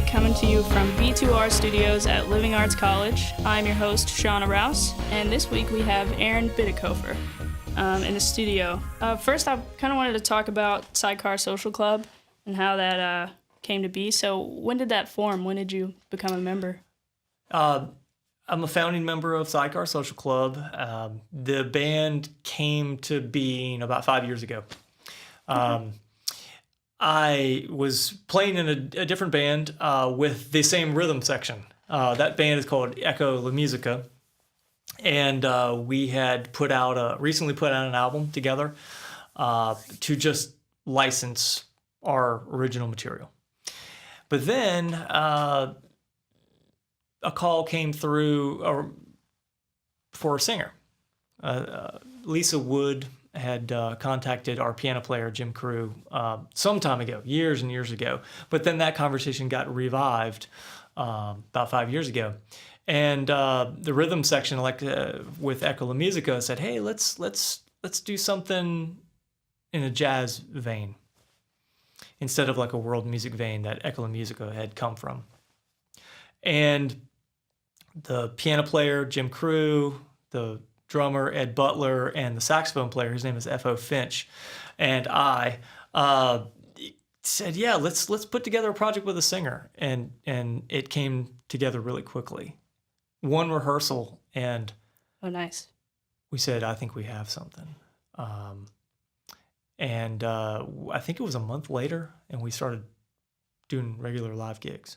coming to you from B2R Studios at Living Arts College. I'm your host, Shauna Rouse, and this week we have Aaron Bittikofer in the studio. First, I kind of wanted to talk about Sidecar Social Club and how that came to be. So when did that form? When did you become a member? I'm a founding member of Sidecar Social Club. The band came to being about 5 years ago. I was playing in a different band with the same rhythm section. That band is called Ep4 La Musica, and we had recently put out an album together to just license our original material. But then a call came through for a singer. Lisa Wood had contacted our piano player, Jim Crew, some time ago, years and years ago. But then that conversation got revived about 5 years ago. And the rhythm section, with Ep4 La Musica, said, hey, let's do something in a jazz vein instead of like a world music vein that Ep4 La Musica had come from. And the piano player, Jim Crew, the drummer, Ed Butler, and the saxophone player, his name is F.O. Finch, and I said, yeah, let's put together a project with a singer. And it came together really quickly. One rehearsal, and oh, nice. We said, I think we have something. And I think it was a month later, and we started doing regular live gigs.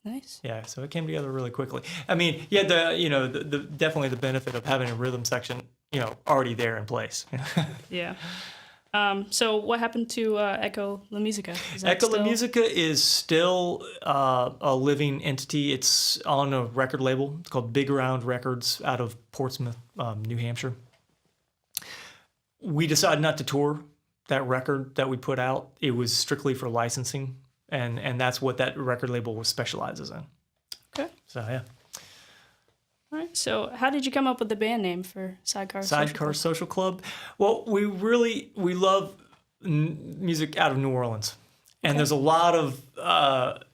Nice. Yeah, so it came together really quickly. I mean, you had the definitely the benefit of having a rhythm section, already there in place. Yeah. So what happened to Ep4 La Musica? Ep4 La Musica is still a living entity. It's on a record label. It's called Big Round Records out of Portsmouth, New Hampshire. We decided not to tour that record that we put out. It was strictly for licensing. And that's what that record label specializes in. Okay. So, yeah. All right. So how did you come up with the band name for Sidecar Social Club? Well, we love music out of New Orleans. And there's a lot of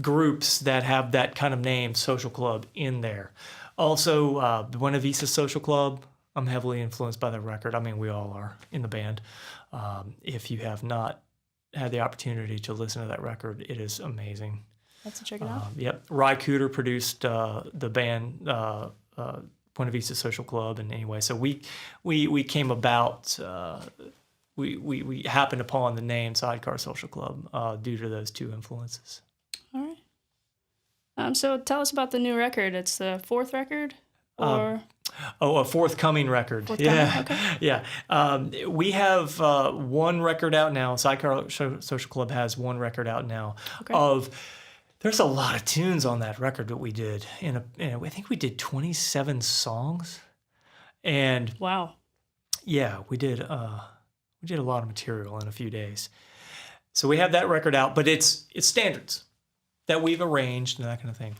groups that have that kind of name, Social Club, in there. Also, the Buena Vista Social Club, I'm heavily influenced by the record. I mean, we all are in the band. If you have not had the opportunity to listen to that record, it is amazing. Let's check it out. Yep. Ry Cooter produced the band Buena Vista Social Club, and anyway, so we came about. We happened upon the name Sidecar Social Club due to those two influences. All right. So tell us about the new record. It's the fourth record, or a forthcoming record. Okay. Yeah. We have one record out now. Sidecar Social Club has one record out now. Okay. There's a lot of tunes on that record that we did. I think we did 27 songs. And wow. Yeah, we did a lot of material in a few days. So we have that record out, but it's standards that we've arranged and that kind of thing.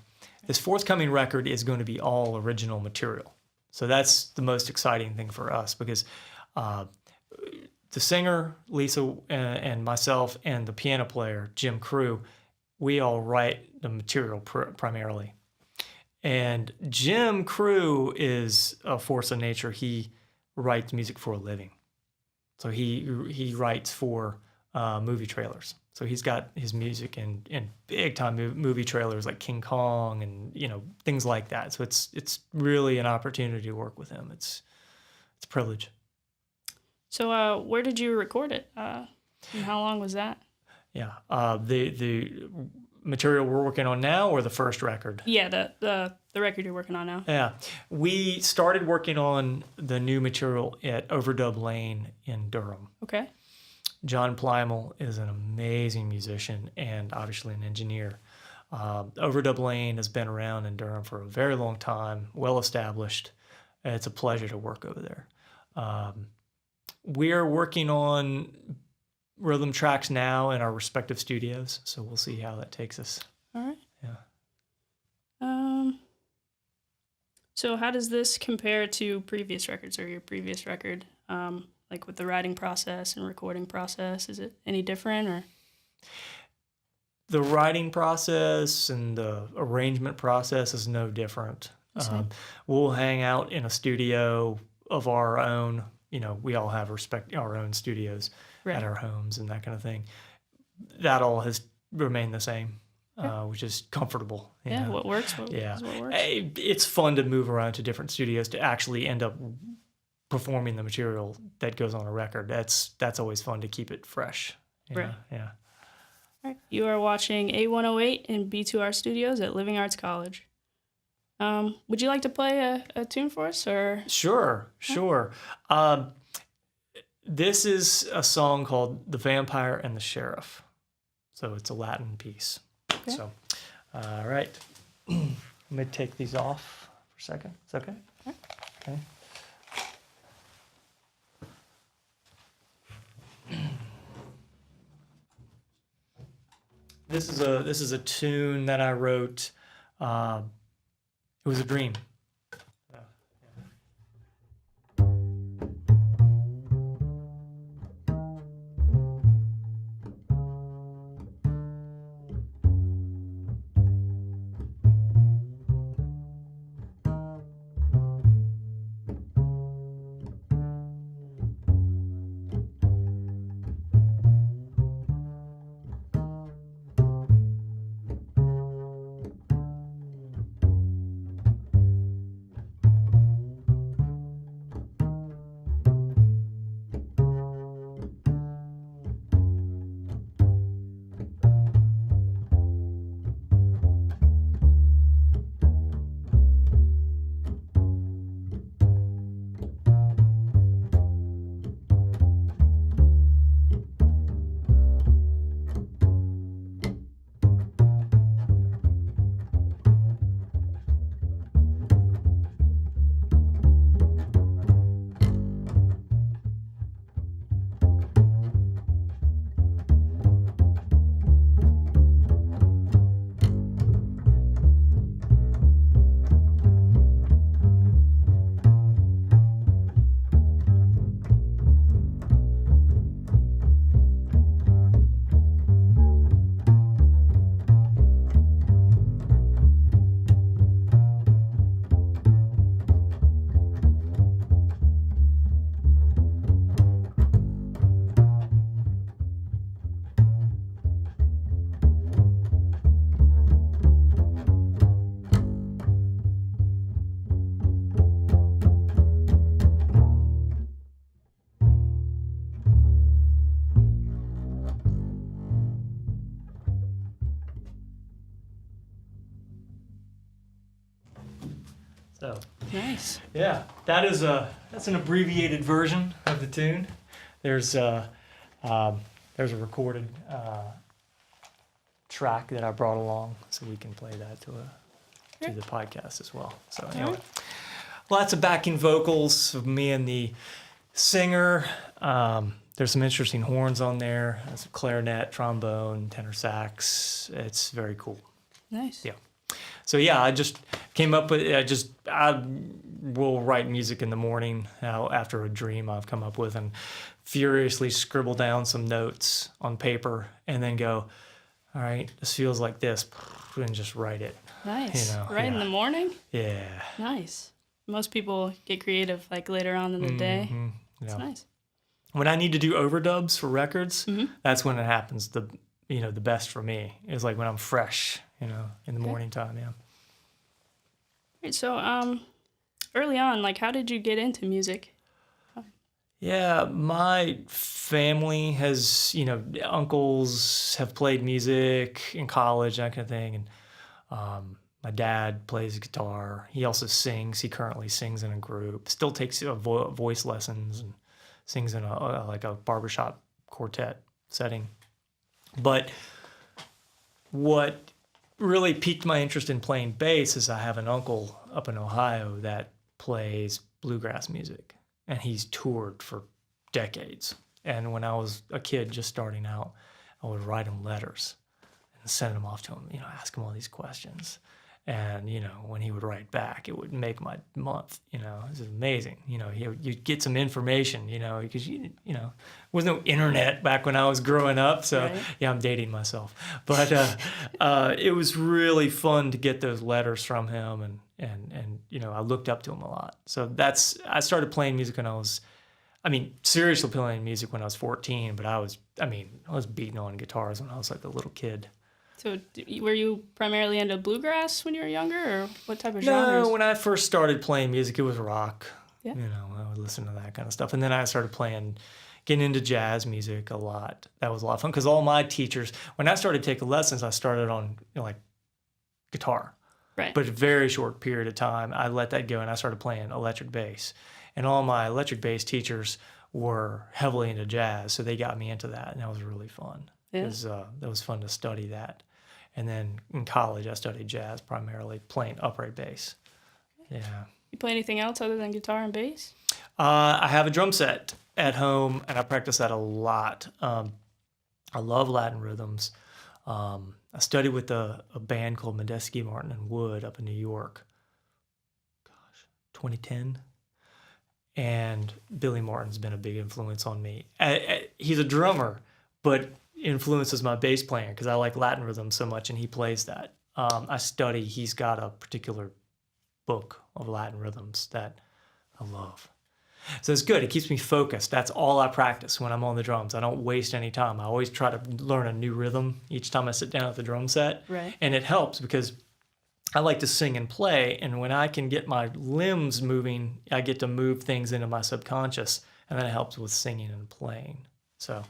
This forthcoming record is going to be all original material. So that's the most exciting thing for us because the singer, Lisa, and myself, and the piano player, Jim Crew, we all write the material primarily. And Jim Crew is a force of nature. He writes music for a living. So he writes for movie trailers. So he's got his music in big-time movie trailers like King Kong and things like that. So it's really an opportunity to work with him. It's a privilege. So where did you record it? And how long was that? Yeah, the material we're working on now, or the first record? Yeah, the record you're working on now. Yeah, we started working on the new material at Overdub Lane in Durham. Okay. John Plymel is an amazing musician and obviously an engineer. Overdub Lane has been around in Durham for a very long time, well established. It's a pleasure to work over there. We're working on rhythm tracks now in our respective studios, so we'll see how that takes us. All right. Yeah. So how does this compare to previous records or your previous record? Like with the writing process and recording process, is it any different or? the writing process and the arrangement process is no different. We'll hang out in a studio of our own. We all have our own studios at our homes and that kind of thing. That all has remained the same, which is comfortable. What works. What works. It's fun to move around to different studios to actually end up performing the material that goes on a record. That's always fun to keep it fresh. Right. Yeah. All right. You are watching A108 in B2R Studios at Living Arts College. Would you like to play a tune for us, or? Sure. This is a song called "The Vampire and the Sheriff." So it's a Latin piece. Okay. So, all right. Let me take these off for a second. Is that okay? Okay. This is a tune that I wrote. It was a dream. So nice. Yeah, that's an abbreviated version of the tune. There's a recorded track that I brought along, so we can play that to the podcast as well. So anyway, lots of backing vocals of me and the singer. There's some interesting horns on there. There's clarinet, trombone, tenor sax. It's very cool. Nice. Yeah. So yeah, I just came up with. I will write music in the morning after a dream I've come up with, and furiously scribble down some notes on paper, and then go, all right, this feels like this, and just write it. Nice. In the morning. Yeah. Nice. Most people get creative like later on in the day. It's nice. When I need to do overdubs for records, that's when it happens. The best for me is like when I'm fresh, in the morning time. Yeah. Right, so early on, like, how did you get into music? Yeah, my family has, uncles have played music in college, that kind of thing, and my dad plays guitar. He also sings. He currently sings in a group. Still takes voice lessons and sings in a barbershop quartet setting. But what really piqued my interest in playing bass is I have an uncle up in Ohio that plays bluegrass music, and he's toured for decades. And when I was a kid just starting out, I would write him letters and send them off to him, ask him all these questions. And, when he would write back, it would make my month. It was amazing. You'd get some information, because, there was no internet back when I was growing up. So, Right. yeah, I'm dating myself. But it was really fun to get those letters from him. And I looked up to him a lot. So I started playing music when seriously playing music when I was 14. But I was beating on guitars when I was like a little kid. So were you primarily into bluegrass when you were younger, or what type of genres? No, when I first started playing music, it was rock. Yeah. I would listen to that kind of stuff. And then I started getting into jazz music a lot. That was a lot of fun because all my teachers, when I started taking lessons, I started on like guitar. Right. But a very short period of time, I let that go and I started playing electric bass. And all my electric bass teachers were heavily into jazz, so they got me into that, and that was really fun. Yeah. That was fun to study that. And then in college, I studied jazz, primarily playing upright bass. Yeah. You play anything else other than guitar and bass? I have a drum set at home, and I practice that a lot. I love Latin rhythms. I studied with a band called Medeski, Martin, and Wood up in New York. 2010. And Billy Martin's been a big influence on me. He's a drummer, but influences my bass playing because I like Latin rhythm so much, and he plays that. He's got a particular book of Latin rhythms that I love. So it's good. It keeps me focused. That's all I practice when I'm on the drums. I don't waste any time. I always try to learn a new rhythm each time I sit down at the drum set. Right. And it helps because I like to sing and play, and when I can get my limbs moving, I get to move things into my subconscious, and that helps with singing and playing. So,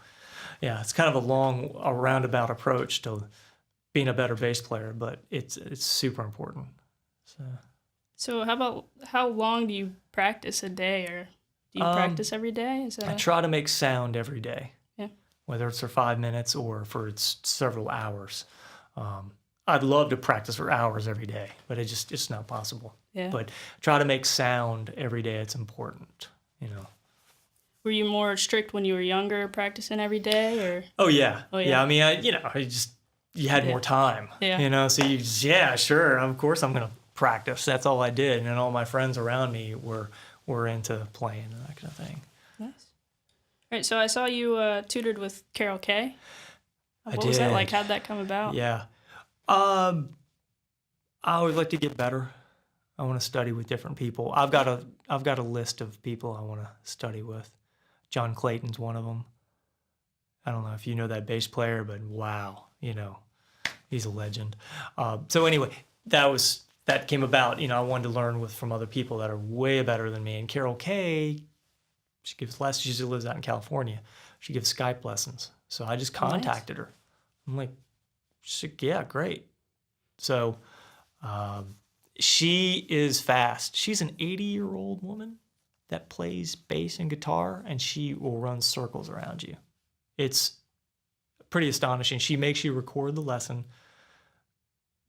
yeah, it's kind of a roundabout approach to being a better bass player, but it's super important. So how long do you practice a day, or do you practice every day? I try to make sound every day. Yeah. Whether it's for 5 minutes or for several hours. I'd love to practice for hours every day, but it's not possible. Yeah. But try to make sound every day. It's important, Were you more strict when you were younger, practicing every day, or? Oh yeah. Oh, yeah. You had more time. Yeah. So sure. Of course I'm gonna practice. That's all I did, and all my friends around me were into playing and that kind of thing. Nice. All right. So I saw you tutored with Carol Kay. What was that like? How'd that come about? Yeah. I always like to get better. I want to study with different people. I've got a list of people I want to study with. John Clayton's one of them. I don't know if you know that bass player, but wow, he's a legend. So anyway, that came about. I wanted to learn from other people that are way better than me. And Carol Kay, she usually lives out in California. She gives Skype lessons. So I just contacted her. I'm like, yeah, great. So she is fast. She's an 80-year-old woman that plays bass and guitar, and she will run circles around you. It's pretty astonishing. She makes you record the lesson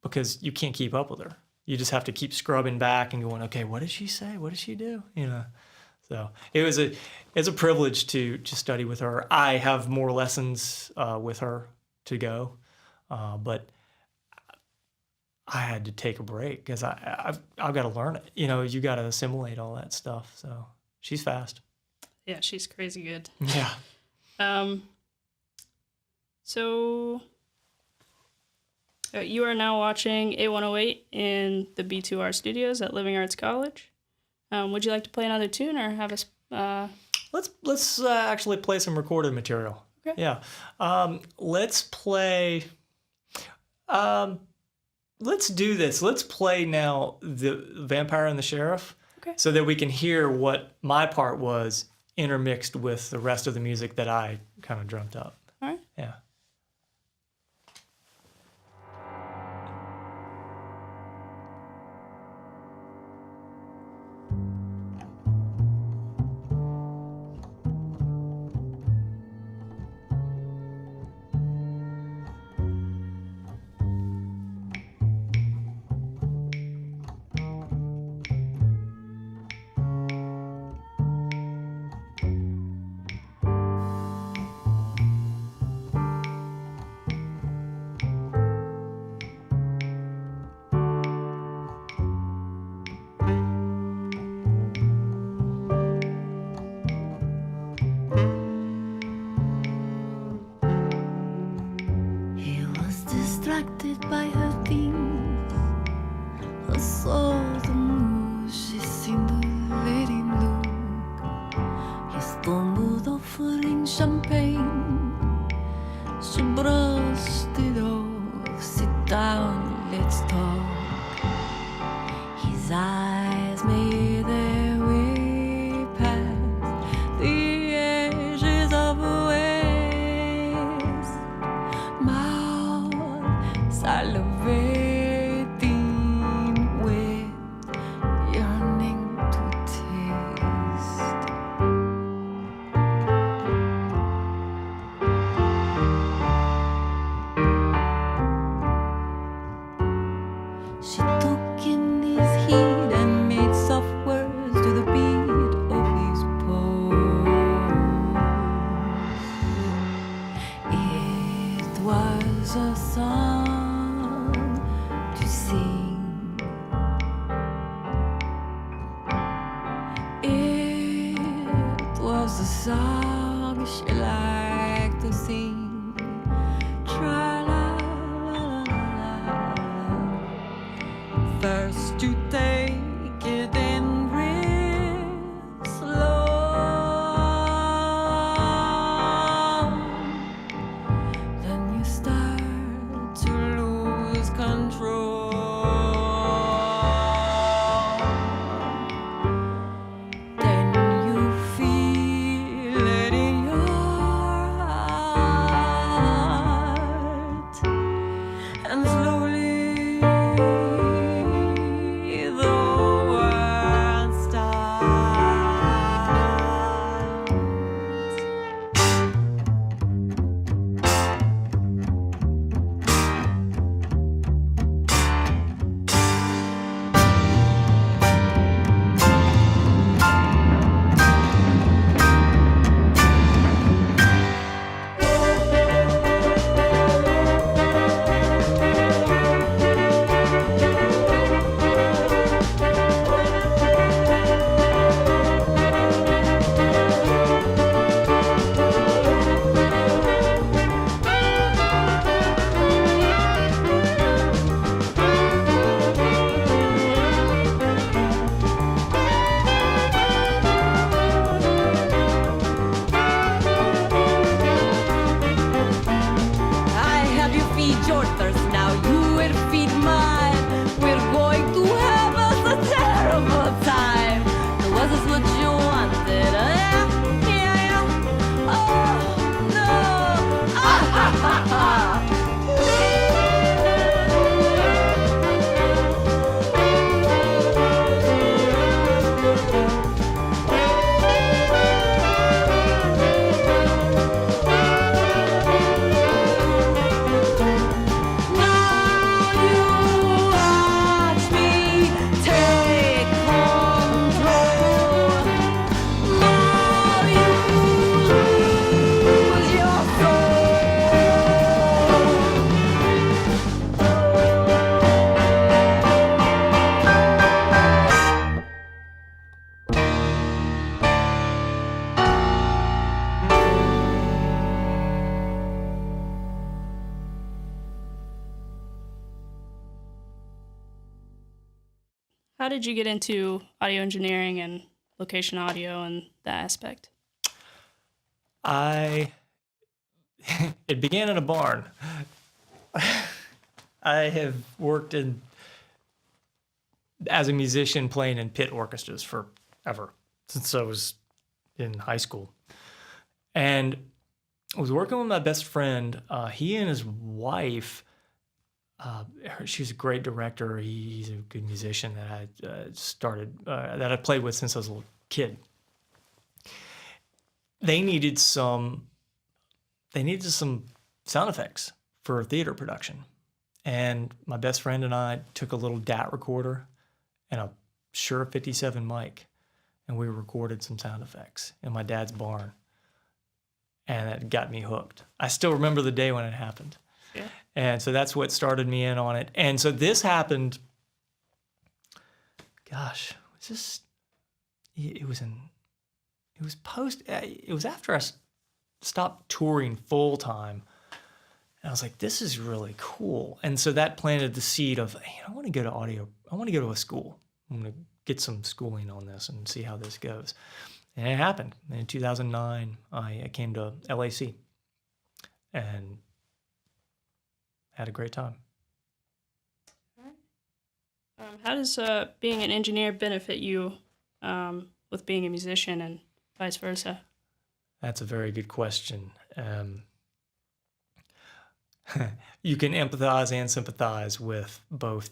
because you can't keep up with her. You just have to keep scrubbing back and going, okay, what did she say? What did she do? So it's a privilege to study with her. I have more lessons with her to go. But I had to take a break because I've got to learn it. You got to assimilate all that stuff. So she's fast. Yeah, she's crazy good. Yeah. So you are now watching A108 in the B2R studios at Living Arts College. Would you like to play another tune or have us? Let's actually play some recorded material. Okay. Yeah. Let's play. Let's do this. Let's play now the Vampire and the Sheriff, okay, so that we can hear what my part was intermixed with the rest of the music that I kind of drummed up. All right. Yeah. by her theme. Her soul the moves, she's seen the lady look. He stumbled offering champagne. She brushed it off. Sit down, let's talk. His eyes made their way past the edges of her waist. Mouth salivating with yearning to taste. She took in his heat and made soft words to the beat of his pulse. It was a song to sing. It was a song she liked to sing. Tra-la-la-la-la. First you take it and breathe slow. Then you start to lose control. Then you feel it in your heart. And slowly the world starts. I had you feed your thirst, now you will feed mine. We're going to have us a terrible time. Was this what you wanted? Yeah, yeah, yeah. Oh no! Ah ha ha ha! Now you watch me take control. Now you lose your How did you get into audio engineering and location audio and that aspect? It began in a barn. I have worked as a musician playing in pit orchestras forever, since I was in high school. And I was working with my best friend. He and his wife, she's a great director. He's a good musician that I played with since I was a little kid. They needed some sound effects for theater production. And my best friend and I took a little DAT recorder and a Shure 57 mic, and we recorded some sound effects in my dad's barn. And it got me hooked. I still remember the day when it happened. Yeah. And so that's what started me in on it. And so this happened, gosh, it was after I stopped touring full time. And I was like, this is really cool. And so that planted the seed of, hey, I want to go to audio. I want to go to a school. I'm going to get some schooling on this and see how this goes. And it happened. In 2009, I came to LAC and had a great time. How does being an engineer benefit you with being a musician and vice versa? That's a very good question. You can empathize and sympathize with both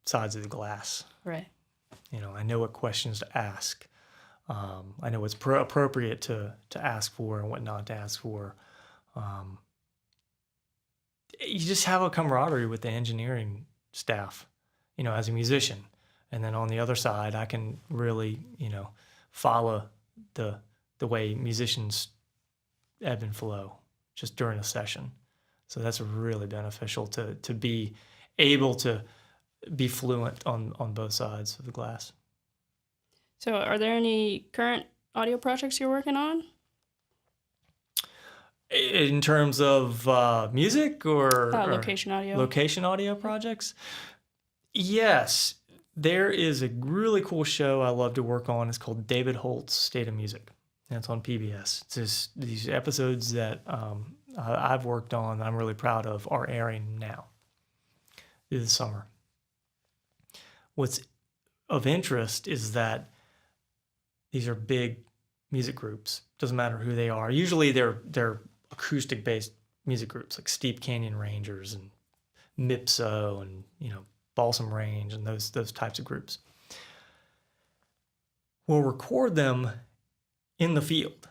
sides of the glass. Right. You know, I know what questions to ask. I know what's appropriate to ask for and what not to ask for. You just have a camaraderie with the engineering staff, you know, as a musician. And then on the other side, I can really, you know, follow the way musicians ebb and flow just during a session. So that's really beneficial to be able to be fluent on both sides of the glass. So are there any current audio projects you're working on? In terms of music or Location audio? Location audio projects? Yes. There is a really cool show I love to work on. It's called David Holt's State of Music. And it's on PBS. It's just these episodes that I've worked on that I'm really proud of are airing now through the summer. What's of interest is that these are big music groups. Doesn't matter who they are. Usually they're acoustic-based music groups like Steep Canyon Rangers and Mipso and, you know, Balsam Range and those types of groups. We'll record them in the field.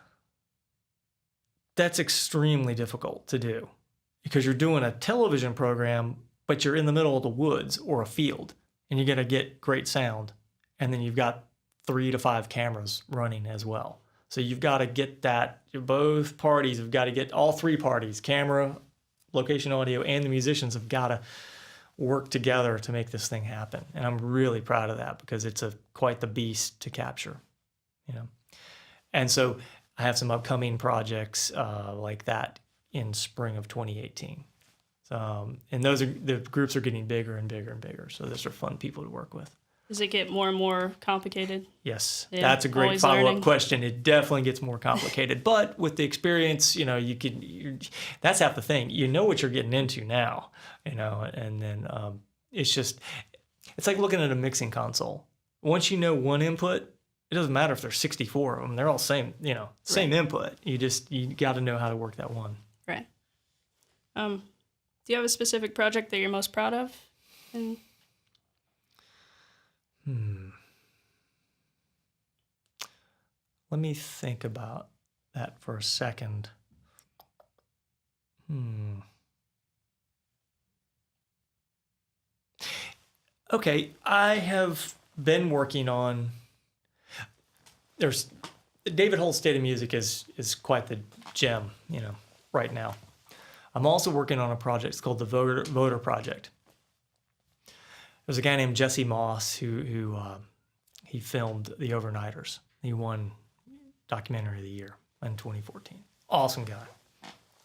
That's extremely difficult to do because you're doing a television program, but you're in the middle of the woods or a field, and you're going to get great sound. And then you've got 3 to 5 cameras running as well. So you've got to get that, both parties have got to get, all 3 parties, camera, location audio, and the musicians have got to work together to make this thing happen. And I'm really proud of that because it's quite the beast to capture, you know. And so I have some upcoming projects like that in spring of 2018. And the groups are getting bigger and bigger and bigger. So those are fun people to work with. Does it get more and more complicated? Yes, Yeah, that's a great always follow-up learning. question. It definitely gets more complicated, but with the experience, you know, that's half the thing. You know what you're getting into now, you know, and then it's like looking at a mixing console. Once you know one input, it doesn't matter if there's 64 of them. They're all same, you know, same input. You got to know how to work that one. Right. Do you have a specific project that you're most proud of? Let me think about that for a second. Okay, I have been working on. There's David Holt's State of Music is quite the gem, you know, right now. I'm also working on a project. It's called the Voter Project. There's a guy named Jesse Moss who he filmed The Overnighters. He won Documentary of the Year in 2014. Awesome guy,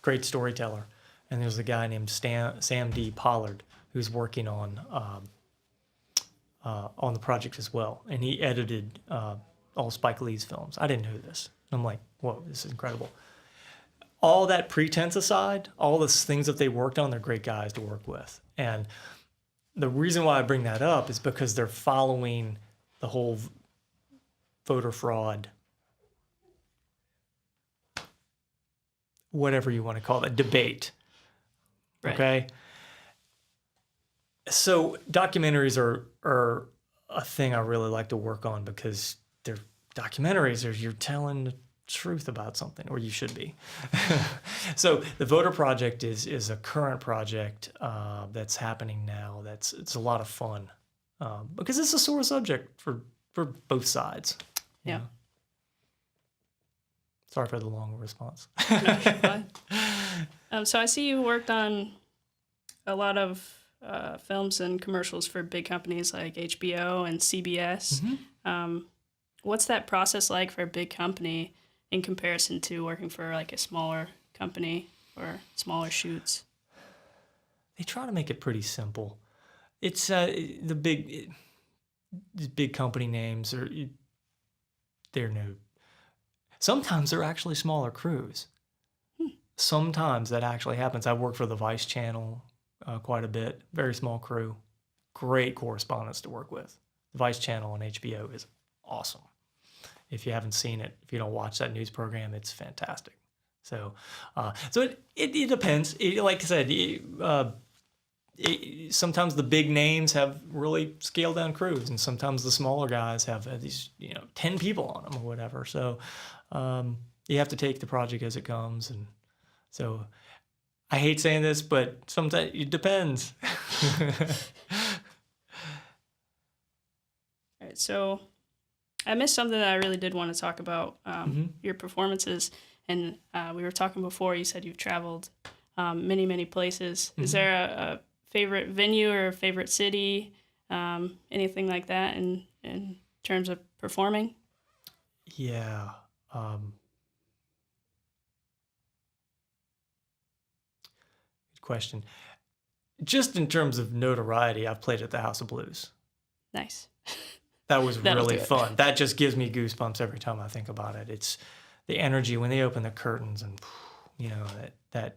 great storyteller. And there's a guy named Sam D. Pollard who's working on the project as well, and he edited all Spike Lee's films. I didn't know this. I'm like, whoa, this is incredible. All that pretense aside, all the things that they worked on, they're great guys to work with. And the reason why I bring that up is because they're following the whole voter fraud, whatever you want to call it, debate. Right. Okay? So documentaries are a thing I really like to work on because they're documentaries. You're telling the truth about something, or you should be. So the Voter Project is a current project that's happening now. It's a lot of fun because it's a sore subject for both sides. you Yeah. know. Sorry for the long response. So I see you worked on a lot of films and commercials for big companies like HBO and CBS. What's that process like for a big company in comparison to working for like a smaller company or smaller shoots? they try to make it pretty simple. It's the big company names they're no. Sometimes they're actually smaller crews. Sometimes that actually happens. I've worked for the Vice Channel quite a bit. Very small crew. Great correspondents to work with. The Vice Channel on HBO is awesome. If you haven't seen it, if you don't watch that news program, it's fantastic. So it depends. Like I said, sometimes the big names have really scaled down crews, and sometimes the smaller guys have these 10 people on them or whatever. So you have to take the project as it comes. And so I hate saying this, but sometimes it depends. All right, so I missed something that I really did want to talk about, your performances. And we were talking before, you said you've traveled many, many places. Is there a favorite venue or a favorite city, anything like that in terms of performing? Yeah. Good question. Just in terms of notoriety, I've played at the House of Blues. Nice. That was really fun. That just gives me goosebumps every time I think about it. It's the energy when they open the curtains, and that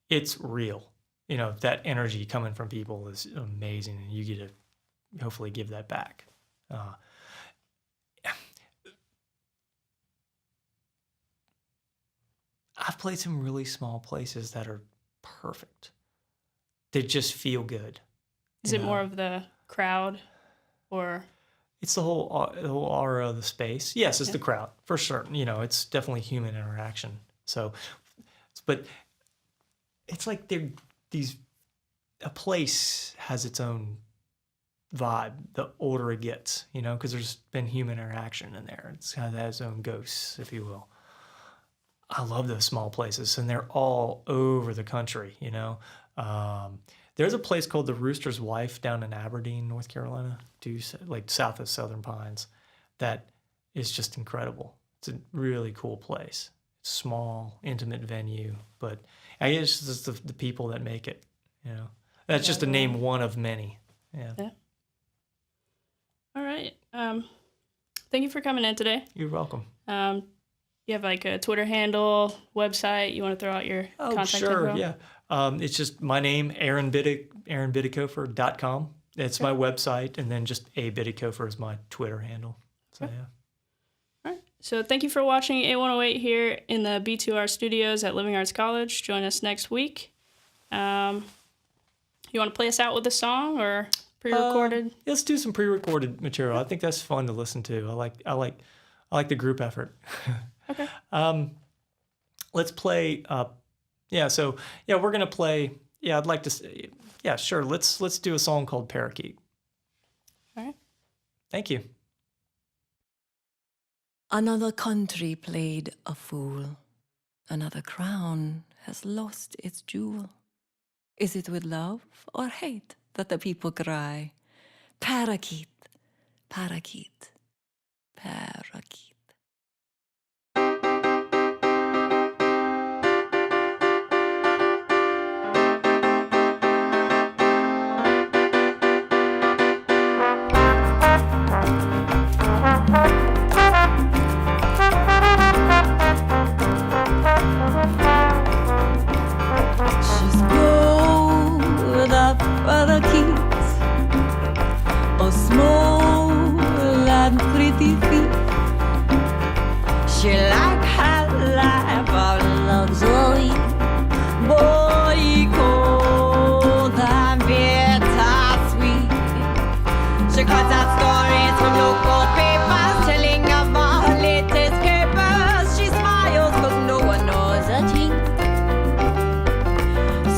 it's real. That energy coming from people is amazing, and you get to hopefully give that back. I've played some really small places that are perfect. They just feel good. Is it more of the crowd, or? It's the whole aura of the space. Yes, it's the crowd for sure. It's definitely human interaction. So, but it's like a place has its own vibe the older it gets, because there's been human interaction in there. It's kind of its own ghosts, if you will. I love those small places, and they're all over the country, There's a place called the Rooster's Wife down in Aberdeen, North Carolina, like south of Southern Pines, that is just incredible. It's a really cool place. It's a small, intimate venue, but I guess it's just the people that make it, That's just to name one of many. Yeah. All right. Thank you for coming in today. You're welcome. You have like a Twitter handle, website, you want to throw out your contact info? Yeah. It's just my name, AaronBittikofer.com. It's my website, and then just A Bittikofer is my Twitter handle. So, yeah. All right. So thank you for watching A108 here in the B2R studios at Living Arts College. Join us next week. You want to play us out with a song or pre-recorded? Let's do some pre-recorded material. I think that's fun to listen to. I like the group effort. Okay. Let's play. We're gonna play. Yeah, I'd like to. Yeah, sure. Let's do a song called Parakeet. All right. Thank you. Another country played a fool. Another crown has lost its jewel. Is it with love or hate that the people cry, Parakeet, parakeet, parakeet? She's gold up parakeet, a small and pretty feet. She like her life of luxury, boycott and bittersweet. She cuts out stories from local papers, telling of all her latest capers. She smiles 'cause no one knows a thing.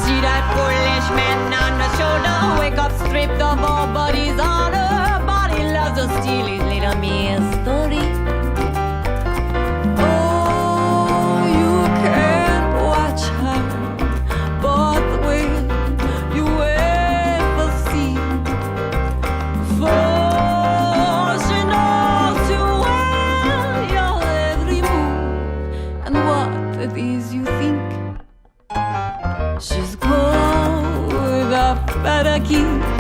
See that foolish man on the shoulder, wake up stripped of all body's honor. Body loves to steal his little mystery. Oh, you can't watch her, but will you ever see? For she knows you well, your every move and what it is you think. She's gone para aqui.